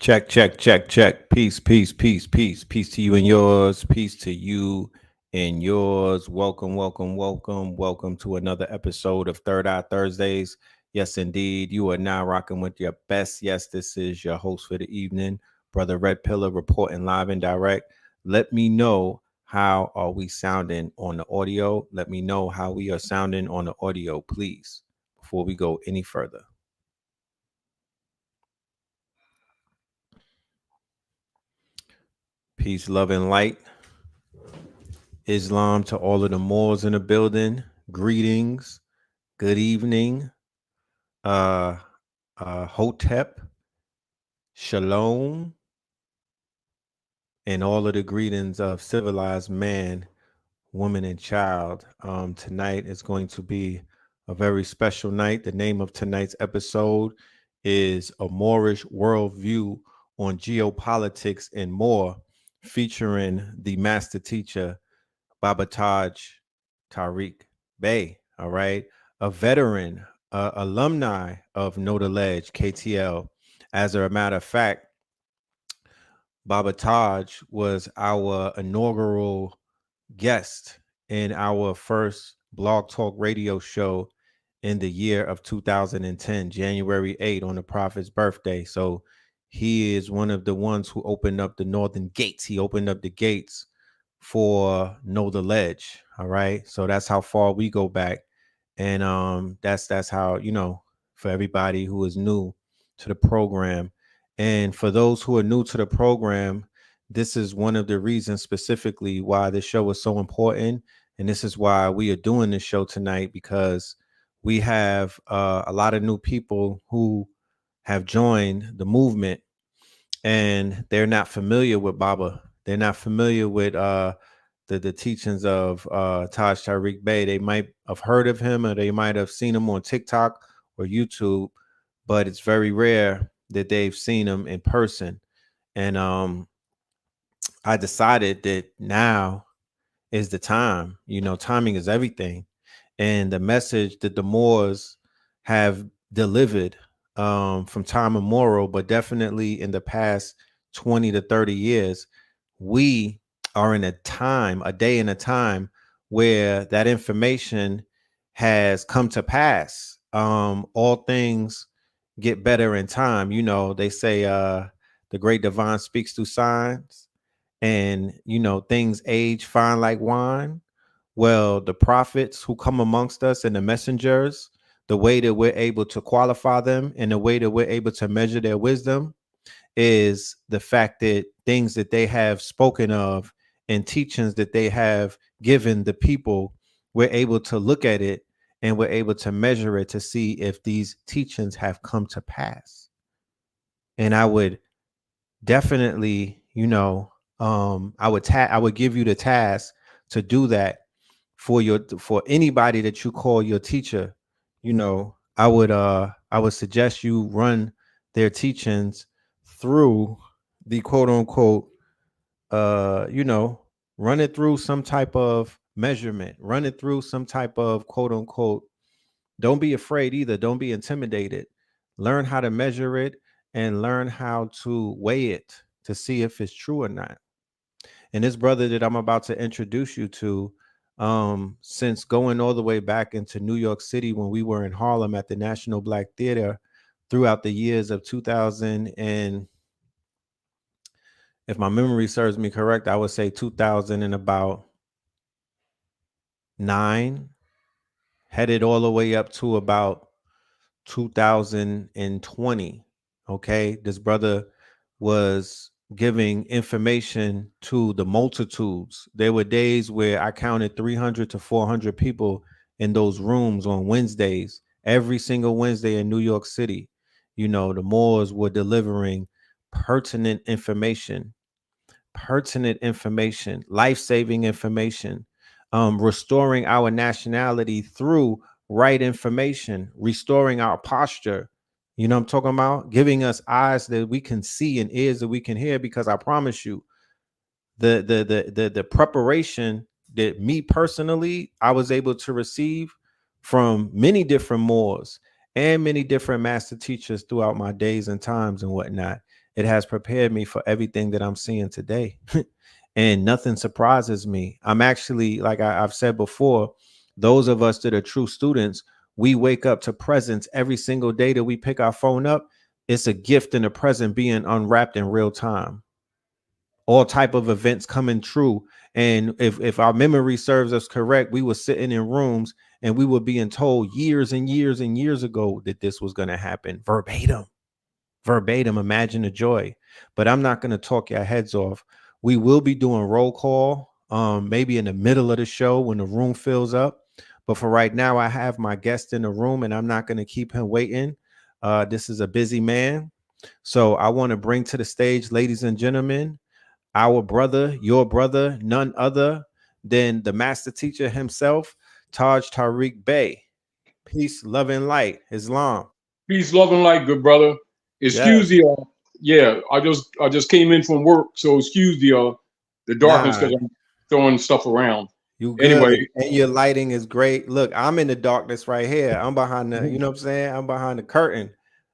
Check, check, check, check. Peace, peace, peace, peace. Peace to you and yours. Peace to you and yours. Welcome, welcome, welcome. Welcome to another episode of Third Eye Thursdays. Yes, indeed. You are now rocking with your best. Yes, this is your host for the evening, Brother Red Pillar, reporting live and direct. Let me know how are we sounding on the audio. Let me know how we are sounding on the audio, please, before we go any further. Peace, love, and light. Islam to all of the Moors in the building. Greetings. Good evening. Uh, Hotep, Shalom, and all of the greetings of civilized man, woman, and child. Tonight is going to be a very special night. The name of tonight's episode is A Moorish Worldview on Geopolitics and More, featuring the master teacher, Baba Tarik Bey, all right, a veteran, alumni of Know the Ledge, KTL. As a matter of fact, Baba Taj was our inaugural guest in our first Blog Talk radio show in the year of 2010, January 8th, on the Prophet's birthday. So he is one of the ones who opened up the northern gates. He opened up the gates for Know the Ledge. All right. So that's how far we go back. And that's how, for everybody who is new to the program. And for those who are new to the program, this is one of the reasons specifically why this show is so important. And this is why we are doing this show tonight, because we have a lot of new people who have joined the movement, and they're not familiar with Baba. They're not familiar with the teachings of Taj Tariq Bey. They might have heard of him, or they might have seen him on TikTok or YouTube, but it's very rare that they've seen him in person. And I decided that now is the time. Timing is everything. And the message that the Moors have delivered from time immemorial, but definitely in the past 20 to 30 years, we are in a day and a time where that information has come to pass. All things get better in time. They say the great divine speaks through signs, and things age fine like wine. Well, the prophets who come amongst us and the messengers, the way that we're able to qualify them and the way that we're able to measure their wisdom is the fact that things that they have spoken of and teachings that they have given the people, we're able to look at it and we're able to measure it to see if these teachings have come to pass. And I would definitely, I would give you the task to do that for anybody that you call your teacher. I would suggest you run their teachings through the quote unquote run it through some type of measurement, run it through some type of quote unquote. Don't be afraid either, don't be intimidated. Learn how to measure it and learn how to weigh it to see if it's true or not. And this brother that I'm about to introduce you to, since going all the way back into New York City when we were in Harlem at the National Black Theater throughout the years of 2000, and if my memory serves me correct, I would say 2000 and about 9, headed all the way up to about 2020. Okay, this brother was giving information to the multitudes. There were days where I counted 300 to 400 people in those rooms on Wednesdays, every single Wednesday in New York City. The Moors were delivering pertinent information, life-saving information, restoring our nationality through right information, restoring our posture. I'm talking about giving us eyes that we can see and ears that we can hear, because I promise you, the preparation that me personally I was able to receive from many different Moors and many different master teachers throughout my days and times and whatnot, it has prepared me for everything that I'm seeing today. And nothing surprises me. I'm actually, like I've said before, those of us that are true students, we wake up to presents every single day that we pick our phone up. It's a gift and a present being unwrapped in real time. All type of events coming true. And if our memory serves us correct, we were sitting in rooms and we were being told years and years and years ago that this was going to happen verbatim. Imagine the joy. But I'm not going to talk your heads off. We will be doing roll call, maybe in the middle of the show when the room fills up. But for right now, I have my guest in the room and I'm not going to keep him waiting. This is a busy man. So I want to bring to the stage, ladies and gentlemen, our brother, your brother, none other than the master teacher himself, Tarik Bey. Peace, love, and light. Islam. Peace, love, and light, good brother. Excuse Yes. yeah, I just came in from work, so excuse the darkness Nah, because I'm throwing stuff around. you good. Anyway, And your lighting is great. Look, I'm in the darkness right here. I'm behind the, you know what I'm saying? I'm behind the curtain.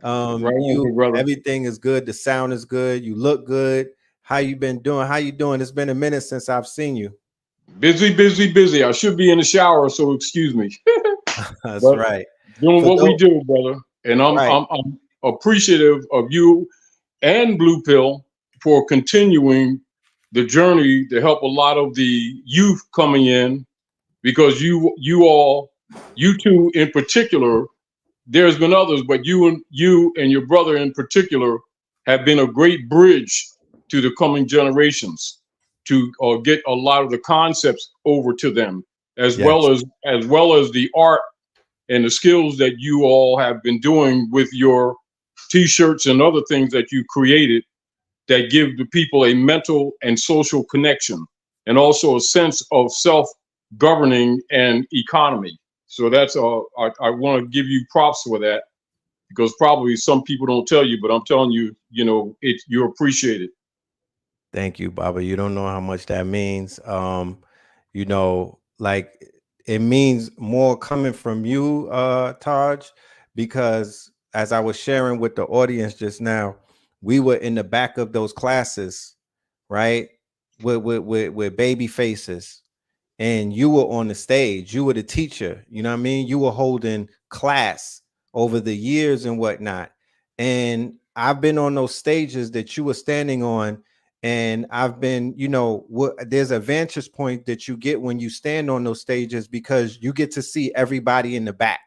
right on, You good brother. everything is good. The sound is good. You look good. How you been doing? How you doing? It's been a minute since I've seen you. Busy, busy, busy. I should be in the shower, so excuse me. That's But right. doing For what we those do, brother. And I'm right. I'm I'm appreciative of you and Blue Pill for continuing the journey to help a lot of the youth coming in because you two in particular, there's been others, but you and your brother in particular have been a great bridge to the coming generations to get a lot of the concepts over to them, as well Yes. as the art and the skills that you all have been doing with your t-shirts and other things that you created that give the people a mental and social connection and also a sense of self-governing and economy. So I want to give you props for that because probably some people don't tell you, but I'm telling you, you're appreciated. Thank you, Baba. You don't know how much that means. Like it means more coming from you, Taj, because as I was sharing with the audience just now, we were in the back of those classes, right? With baby faces, and you were on the stage, you were the teacher, you know what I mean? You were holding class over the years and whatnot. And I've been on those stages that you were standing on, and I've been, there's a vantage point that you get when you stand on those stages because you get to see everybody in the back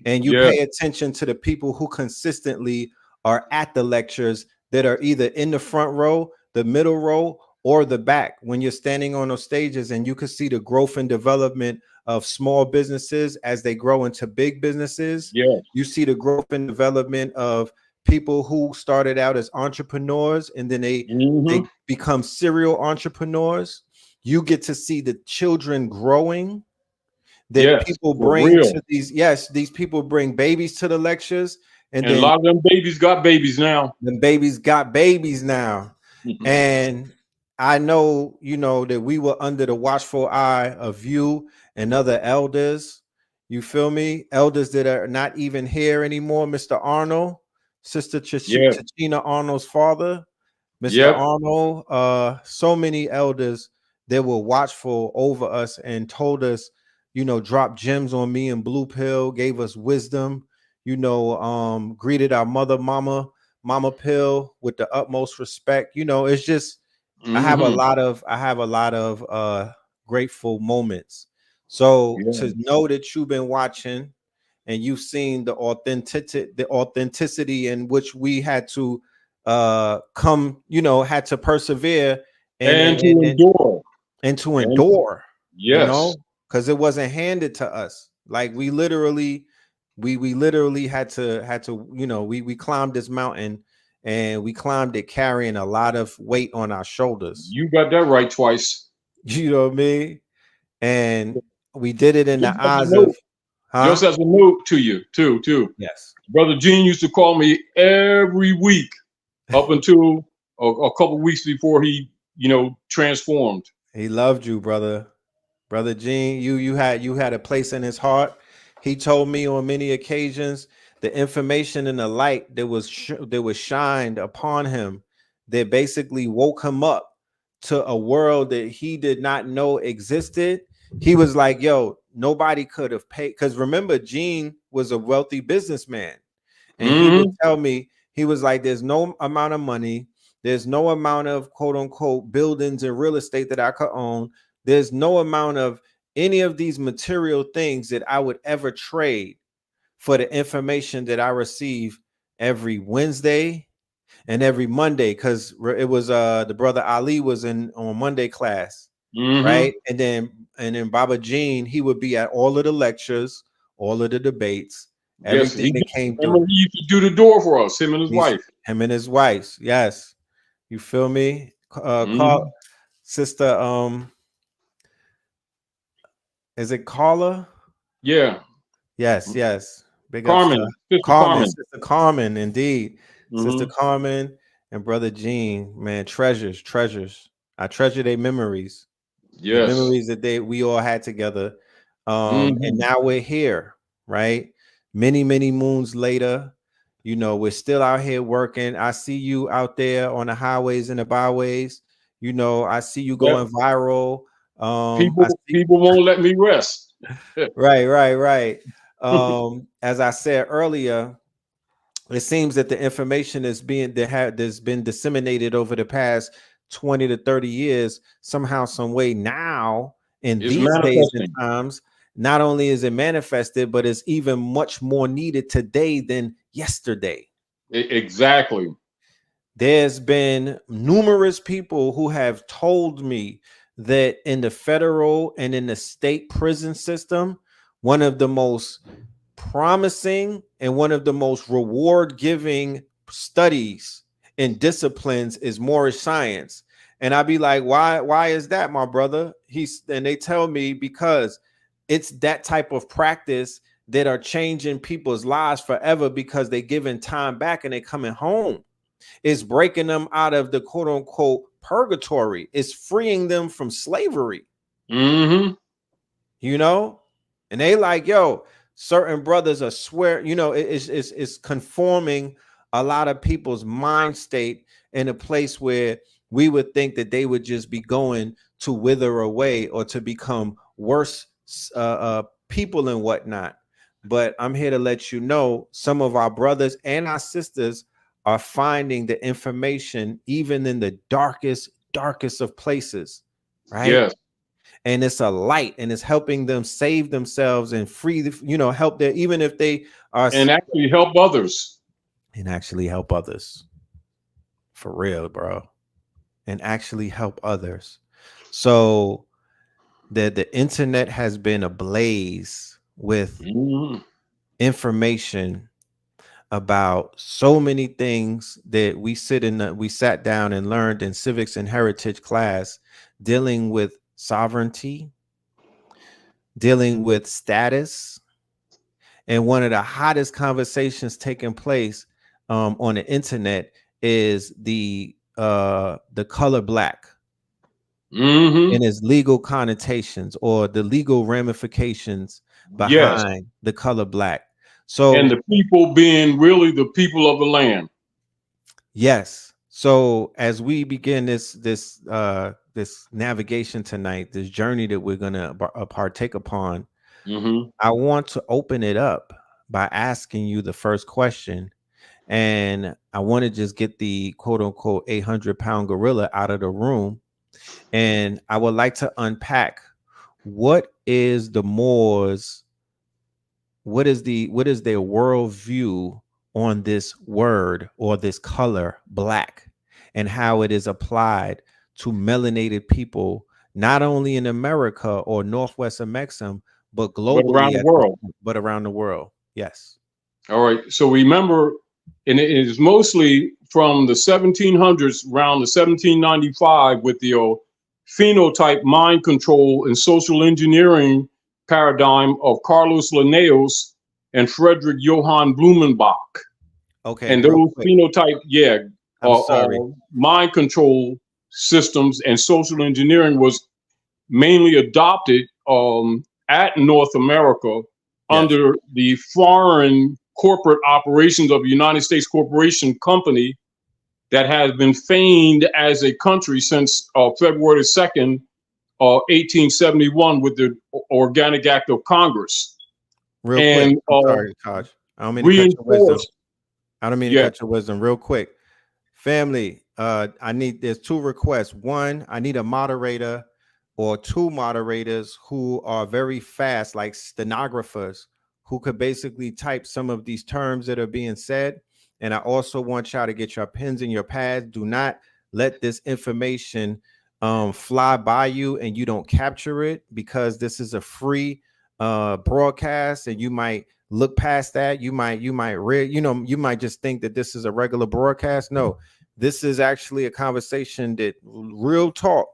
and you Yeah, pay attention to the people who consistently are at the lectures that are either in the front row, the middle row, or the back when you're standing on those stages, and you can see the growth and development of small businesses as they grow into big businesses. yeah. You see the growth and development of people who started out as entrepreneurs and then they Hmm. become serial entrepreneurs. You get to see the children growing that Yes, people for bring real. to these people bring babies to the lectures, and And a then lot of them babies got babies now. the babies got babies now. And I know, that we were under the watchful eye of you and other elders. You feel me? Elders that are not even here anymore. Mr. Arnold, Sister Yeah. Chachina Arnold's father, Mr. Yep. Arnold, so many elders that were watchful over us and told us, dropped gems on me and Blue Pill, gave us wisdom, greeted our Mama Pill with the utmost respect. It's just Hmm. I have a lot of grateful moments. So Yeah. to know that you've been watching and you've seen the authenticity in which we had to had to persevere and And and to and and, endure. and to And endure, yes, because it wasn't handed to us. Like we literally had to we climbed this mountain, and we climbed it carrying a lot of weight on our shoulders. you got that right twice. You know what I mean? And we did it in Just the as a eyes note, of, huh? just as a note to you, too. Yes. Brother Gene used to call me every week up until a couple weeks before he, transformed. He loved you, brother Gene. You had a place in his heart. He told me on many occasions the information and the light that was shined upon him, that basically woke him up to a world that he did not know existed. He was like, yo, nobody could have paid, because remember, Gene was a wealthy businessman, and he would Mm-hmm. tell me, he was like, there's no amount of money, there's no amount of quote unquote buildings and real estate that I could own, there's no amount of any of these material things that I would ever trade for the information that I receive every Wednesday and every Monday, because it was the brother Ali was in on Monday class, Mm-hmm. right? And then Baba Gene, he would be at all of the lectures, all of the debates, Yes, everything that came remember through. he used to do the door for us, him and his He's wife. him and his wife. Yes, you feel me? Call Mm-hmm. sister. Is it Carla? Yeah. Yes, yes. Big ups to Carmen, Sister Carmen, Carmen. Sister Carmen, indeed. Sister Mm-hmm. Carmen and Brother Gene, man, treasures, treasures. I treasure their memories, the Yes. memories that we all had together. And Mm-hmm. now we're here, right? Many, many moons later, we're still out here working. I see you out there on the highways and the byways. I see you Yep. going viral. I see. People won't let me rest. Right, right, right. As I said earlier, it seems that the information that's been disseminated over the past 20 to 30 years, somehow, some way now, in It's these days and manifesting. times, not only is it manifested, but it's even much more needed today than yesterday. Exactly. There's been numerous people who have told me that in the federal and in the state prison system, one of the most promising and one of the most reward giving studies and disciplines is Moorish science. And I'd be like, why is that, my brother? And they tell me, because it's that type of practice that are changing people's lives forever, because they giving time back and they coming home. It's breaking them out of the quote unquote purgatory. It's freeing them from slavery, Mm-hmm. you know? And they like, yo, certain brothers are swear, it's conforming a lot of people's mind state in a place where we would think that they would just be going to wither away or to become worse people and whatnot. But I'm here to let you know, some of our brothers and our sisters are finding the information even in the darkest of places, right? Yes. And it's a light, and it's helping them save themselves and free help their, even if they are, And actually help others. and actually help others, for real, bro, and actually help others. So the internet has been ablaze with Mm-hmm. information about so many things that we sat down and learned in civics and heritage class, dealing with sovereignty, dealing with status. And one of the hottest conversations taking place on the internet is the color black Mm-hmm. and its legal connotations, or the legal ramifications Yes. behind the color black. And So the people being really the people of the land. yes. So as we begin this navigation tonight, this journey that we're gonna partake upon, Mm-hmm. I want to open it up by asking you the first question. And I want to just get the quote unquote 800-pound gorilla out of the room. And I would like to unpack, what is the Moors, what is their worldview on this word or this color black, and how it is applied to melanated people, not only in America or Northwest of Mexico, but But around globally, the world. but around the world. Yes. All right. So remember, and it is mostly from the 1700s, around the 1795, with the phenotype mind control and social engineering paradigm of Carlos Linnaeus and Frederick Johann Blumenbach. Okay, And real those quick. phenotype, I'm sorry. mind control systems and social engineering was mainly adopted at North America Yes. under the foreign corporate operations of a United States corporation company that has been feigned as a country since February 2nd, 1871 with the Organic Act of Congress. Real quick, And I'm sorry, Kosh. I don't mean to cut your wisdom. reinforced, I don't mean to yeah, cut your wisdom. Real quick, family. There's two requests. One, I need a moderator or two moderators who are very fast, like stenographers, who could basically type some of these terms that are being said. And I also want y'all to get your pens and your pads. Do not let this information fly by you and you don't capture it, because this is a free broadcast, and you might look past that. You might you might just think that this is a regular broadcast. No, this is actually a conversation that real talk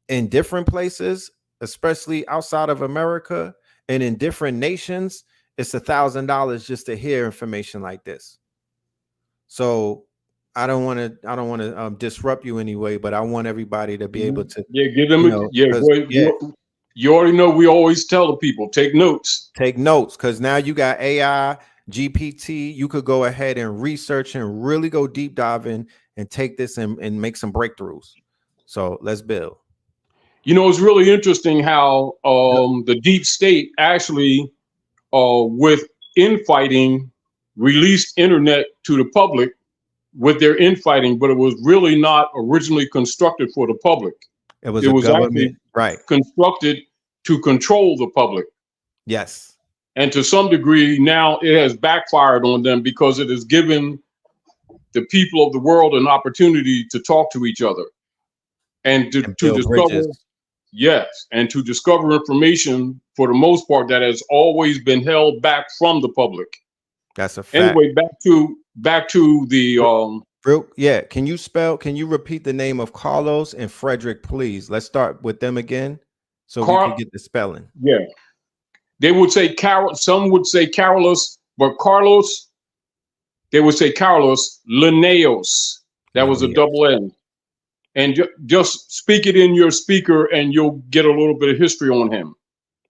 in different places, especially outside of America and in different nations. It's $1,000 just to hear information like this. So I don't want to disrupt you anyway, but I want everybody to be able to, yeah, give them, you already know we always tell the people, take notes. Take notes, because now you got AI, GPT. You could go ahead and research and really go deep dive in and take this and make some breakthroughs. So let's build. It's really interesting how the deep state actually, with infighting, released internet to the public with their infighting, but it was really not originally constructed for the public. It was actually constructed to control the public. Yes. And to some degree, now it has backfired on them, because it has given the people of the world an opportunity to talk to each other and to discover, bridges. yes, and to discover information, for the most part, that has always been held back from the public. That's a fact. Anyway, back to the Can you repeat the name of Carlos and Frederick, please? Let's start with them again, so we can get the spelling. Yeah, they would say Carol. Some would say Carolus, but Carlos, they would say Carlos Linnaeus. That was a double N. And just speak it in your speaker, and you'll get a little bit of history on him.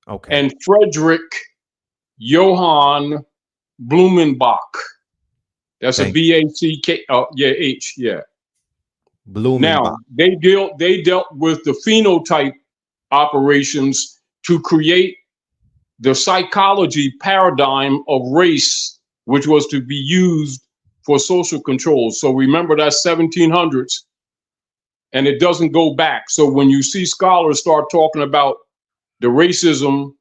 Okay. And Frederick Johann Blumenbach. That's a B-A-C-K. H. Yeah. Blumenbach. Now they dealt with the phenotype operations to create the psychology paradigm of race, which was to be used for social control. So remember, that's 1700s, and it doesn't go back. So when you see scholars start talking about the racism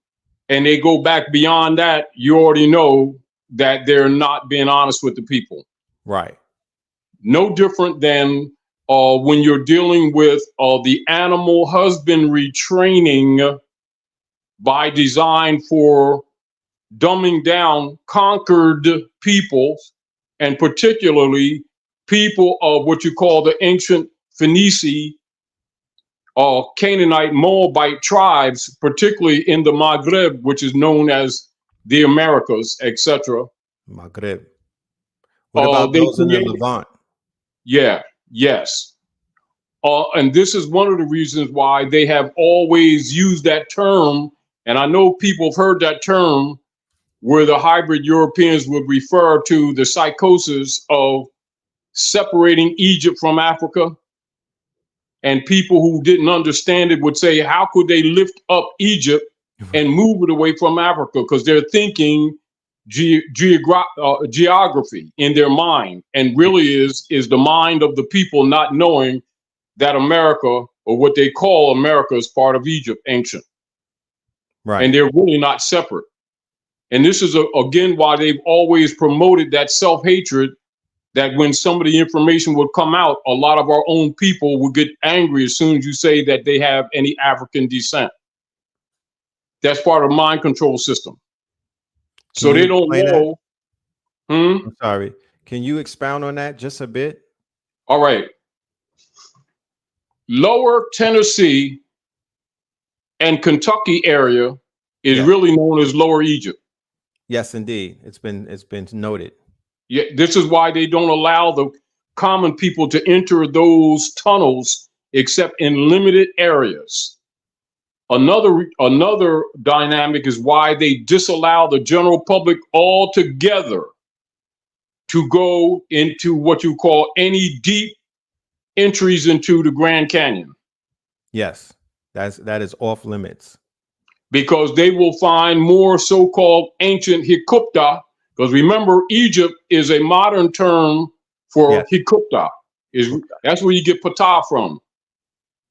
and they go back beyond that, you already know that they're not being honest with the people. Right. No different than when you're dealing with the animal husbandry training by design for dumbing down conquered people, and particularly people of what you call the ancient Phoenici, Canaanite, Moabite tribes, particularly in the Maghreb, which is known as the Americas, etc. Maghreb. What about those in the Levant? Yeah, yes. And this is one of the reasons why they have always used that term. And I know people have heard that term, where the hybrid Europeans would refer to the psychosis of separating Egypt from Africa. And people who didn't understand it would say, how could they lift up Egypt and move it away from Africa? Because they're thinking geography in their mind, and really is the mind of the people not knowing that America, or what they call America, is part of Egypt, ancient. Right. And they're really not separate. And this is, again, why they've always promoted that self-hatred, that when some of the information would come out, a lot of our own people would get angry as soon as you say that they have any African descent. That's part of the mind control system. So they don't know. I'm sorry. Can you expound on that just a bit? All right. Lower Tennessee and Kentucky area is really known as Lower Egypt. Yes, indeed. It's been noted. Yeah, this is why they don't allow the common people to enter those tunnels except in limited areas. Another dynamic is why they disallow the general public altogether to go into what you call any deep entries into the Grand Canyon. Yes, that is off limits. Because they will find more so-called ancient Hikupta, because remember, Egypt is a modern term for Hikupta. That's where you get Ptah from.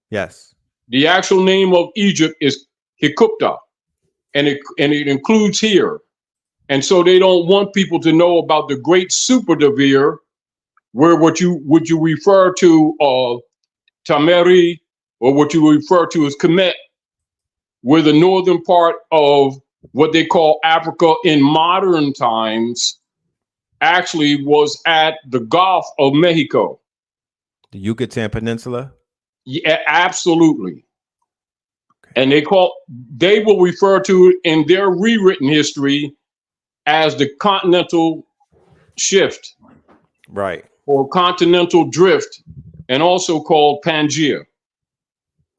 Yes. The actual name of Egypt is Hikupta, and it includes here. And so they don't want people to know about the Great Super Devere, where would you refer to Tameri, or what you refer to as Kemet, where the northern part of what they call Africa in modern times actually was at the Gulf of Mexico. The Yucatan Peninsula? Yeah, absolutely. Okay. And they will refer to it in their rewritten history as the continental shift. Right. Or continental drift, and also called Pangea.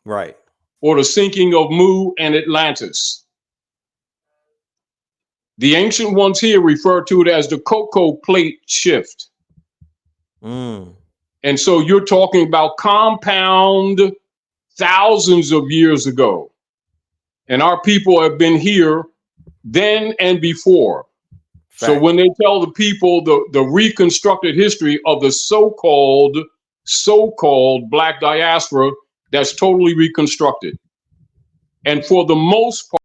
Right. Or the sinking of Mu and Atlantis. The ancient ones here refer to it as the cocoa plate shift. Mm. And so you're talking about compound thousands of years ago. And our people have been here then and before. Fact. So when they tell the people the reconstructed history of the so-called Black diaspora, that's totally reconstructed. And for the most part,